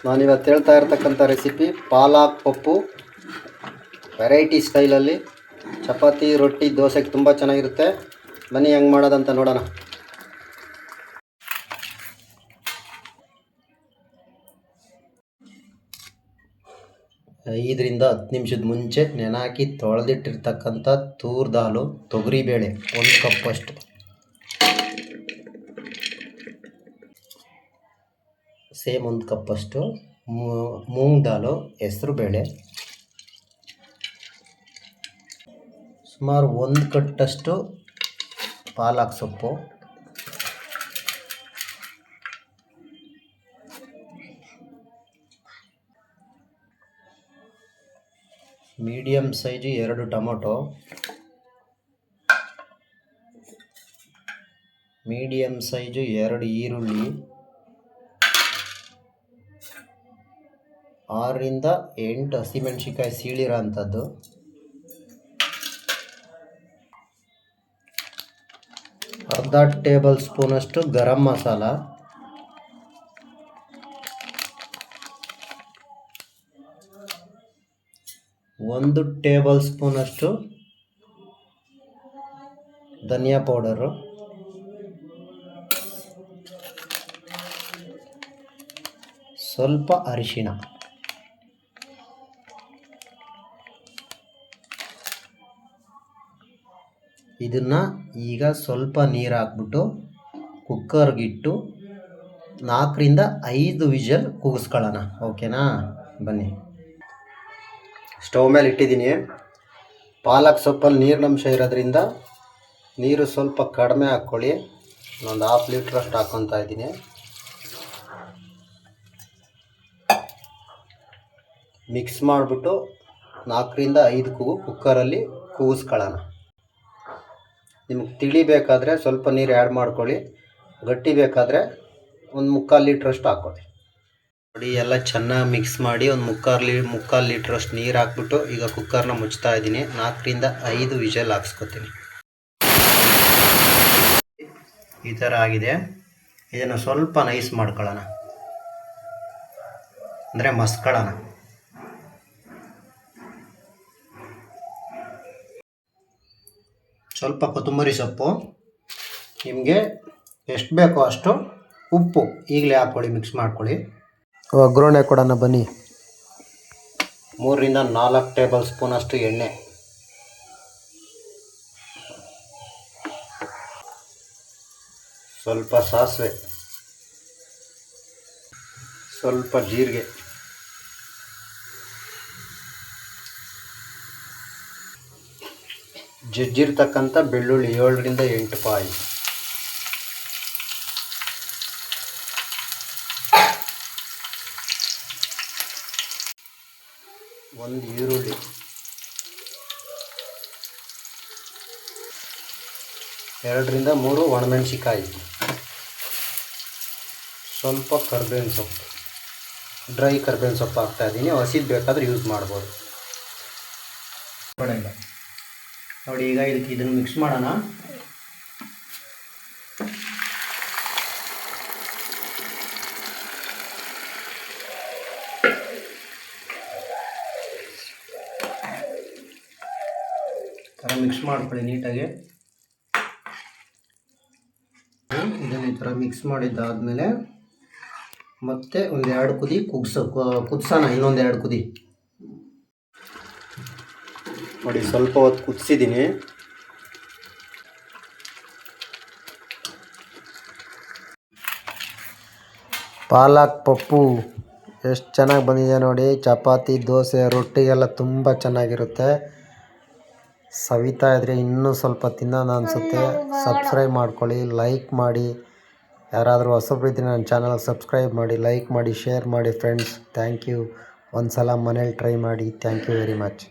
ನಾನಿವತ್ತು ಹೇಳ್ತಾ ಇರ್ತಕ್ಕಂಥ ರೆಸಿಪಿ ಪಾಲಕ್ ಪಪ್ಪು ವೆರೈಟಿ ಸ್ಟೈಲಲ್ಲಿ ಚಪಾತಿ ರೊಟ್ಟಿ ದೋಸೆಗೆ ತುಂಬ ಚೆನ್ನಾಗಿರುತ್ತೆ. ಬನ್ನಿ ಹೆಂಗೆ ಮಾಡೋದಂತ ನೋಡೋಣ. ಐದರಿಂದ 10 ನಿಮಿಷದ ಮುಂಚೆ ನೆನೆಹಾಕಿ ತೊಳೆದಿಟ್ಟಿರ್ತಕ್ಕಂಥ ತೂರ್ ದಾಲು ತೊಗರಿಬೇಳೆ 1 ಕಪ್ಪಷ್ಟು, ಸೇಮ್ 1 ಕಪ್ಪಷ್ಟು ಮೂಂಗ್ ದಾಲು ಹೆಸರು ಬೇಳೆ, ಸುಮಾರು 1 ಕಟ್ಟಷ್ಟು ಪಾಲಕ್ ಸೊಪ್ಪು, medium size 2 tomato, medium size 2 ಈರುಳ್ಳಿ, 6 ರಿಂದ 8 ಹಸಿಮೆಣಸಿಕಾಯಿ ಸೀಳಿರೋ ಅಂಥದ್ದು, ಅರ್ಧ ಟೇಬಲ್ ಸ್ಪೂನಷ್ಟು ಗರಂ ಮಸಾಲ, ಒಂದು ಟೇಬಲ್ ಸ್ಪೂನಷ್ಟು ಧನಿಯಾ ಪೌಡರು, ಸ್ವಲ್ಪ ಅರಿಶಿಣ. ಇದನ್ನು ಈಗ ಸ್ವಲ್ಪ ನೀರು ಹಾಕ್ಬಿಟ್ಟು ಕುಕ್ಕರ್ಗಿಟ್ಟು 4 ರಿಂದ 5 ವಿಷಲ್ ಕೂಗಿಸ್ಕೊಳ್ಳೋಣ. ಓಕೆನಾ? ಬನ್ನಿ. ಸ್ಟವ್ ಮೇಲೆ ಇಟ್ಟಿದ್ದೀನಿ. ಪಾಲಕ್ ಸೊಪ್ಪಲ್ಲಿ ನೀರಿನಂಶ ಇರೋದ್ರಿಂದ ನೀರು ಸ್ವಲ್ಪ ಕಡಿಮೆ ಹಾಕ್ಕೊಳ್ಳಿ. ಒಂದು 1/2 ಲೀಟ್ರಷ್ಟು ಹಾಕ್ಕೊತಾ ಇದ್ದೀನಿ. ಮಿಕ್ಸ್ ಮಾಡಿಬಿಟ್ಟು 4 ರಿಂದ 5 ಕೂಗು ಕುಕ್ಕರಲ್ಲಿ ಕೂಗಿಸ್ಕೊಳ್ಳೋಣ. ನಿಮಗೆ ತಿಳಿ ಬೇಕಾದರೆ ಸ್ವಲ್ಪ ನೀರು ಆ್ಯಡ್ ಮಾಡ್ಕೊಳ್ಳಿ, ಗಟ್ಟಿ ಬೇಕಾದರೆ ಒಂದು 3/4 ಲೀಟ್ರಷ್ಟು ಹಾಕ್ಕೊಳ್ಳಿ. ನೋಡಿ, ಎಲ್ಲ ಚೆನ್ನಾಗಿ ಮಿಕ್ಸ್ ಮಾಡಿ ಒಂದು 3/4 ಲೀಟ್ರಷ್ಟು ನೀರು ಹಾಕ್ಬಿಟ್ಟು ಈಗ ಕುಕ್ಕರ್ನ ಮುಚ್ತಾ ಇದ್ದೀನಿ. 4 ರಿಂದ 5 ವಿಷಲ್ ಹಾಕ್ಸ್ಕೊತೀನಿ. ಈ ಥರ ಆಗಿದೆ. ಇದನ್ನು ಸ್ವಲ್ಪ ನೈಸ್ ಮಾಡ್ಕೊಳ್ಳೋಣ, ಅಂದರೆ ಮಸ್ಕೊಳ್ಳೋಣ. ಸ್ವಲ್ಪ ಕೊತ್ತಂಬರಿ ಸೊಪ್ಪು, ನಿಮಗೆ ಎಷ್ಟು ಬೇಕೋ ಅಷ್ಟು ಉಪ್ಪು ಈಗಲೇ ಹಾಕ್ಕೊಳ್ಳಿ, ಮಿಕ್ಸ್ ಮಾಡ್ಕೊಳ್ಳಿ. ಒಗ್ಗರಣೆ ಕೊಡೋಣ ಬನ್ನಿ. 3 ರಿಂದ 4 ಟೇಬಲ್ ಸ್ಪೂನಷ್ಟು ಎಣ್ಣೆ, ಸ್ವಲ್ಪ ಸಾಸಿವೆ, ಸ್ವಲ್ಪ ಜೀರಿಗೆ, ಜಜ್ಜಿರ್ತಕ್ಕಂಥ ಬೆಳ್ಳುಳ್ಳಿ 7 ರಿಂದ 8 ಪಾಯಿ, ಒಂದು ಈರುಳ್ಳಿ, 2 ರಿಂದ 3 ಒಣಮೆಣಸಿಕಾಯಿ, ಸ್ವಲ್ಪ ಕರ್ಬೇವಿನ ಸೊಪ್ಪು, ಡ್ರೈ ಕರ್ಬೇವಿನ ಸೊಪ್ಪು ಹಾಕ್ತಾಯಿದ್ದೀನಿ. ಹಸಿದು ಬೇಕಾದರೆ ಯೂಸ್ ಮಾಡ್ಬೋದು. ನೋಡಿ, ಈಗ ಇದನ್ನು ಮಿಕ್ಸ್ ಮಾಡೋಣ. ಥರ ಮಿಕ್ಸ್ ಮಾಡ್ಕೊಳ್ಳಿ ನೀಟಾಗಿ. ಇದನ್ನು ಈ ಥರ ಮಿಕ್ಸ್ ಮಾಡಿದ್ದಾದಮೇಲೆ ಮತ್ತೆ ಒಂದು 2 ಕುದಿ ಕುದಿಸೋಣ. ಇನ್ನೊಂದು 2 ಕುದಿ. ನೋಡಿ, ಸ್ವಲ್ಪ ಹೊತ್ತು ಕುದಿಸಿದ್ದೀನಿ. ಪಾಲಕ್ ಪಪ್ಪು ಎಷ್ಟು ಚೆನ್ನಾಗಿ ಬಂದಿದೆ ನೋಡಿ. ಚಪಾತಿ ದೋಸೆ ರೊಟ್ಟಿಗೆಲ್ಲ ತುಂಬ ಚೆನ್ನಾಗಿರುತ್ತೆ. ಸವಿತಾ ಇದ್ದರೆ ಇನ್ನೂ ಸ್ವಲ್ಪ ತಿನ್ನೋಣ ಅನಿಸುತ್ತೆ. ಸಬ್ಸ್ಕ್ರೈಬ್ ಮಾಡ್ಕೊಳ್ಳಿ, ಲೈಕ್ ಮಾಡಿ. ಯಾರಾದರೂ ಹೊಸಬ್ರು ಇದ್ದರೆ ನನ್ನ ಚಾನಲ್ಗೆ ಸಬ್ಸ್ಕ್ರೈಬ್ ಮಾಡಿ, ಲೈಕ್ ಮಾಡಿ, ಶೇರ್ ಮಾಡಿ ಫ್ರೆಂಡ್ಸ್. Thank you. ಒಂದು ಸಲ ಮನೇಲಿ ಟ್ರೈ ಮಾಡಿ. Thank you very much.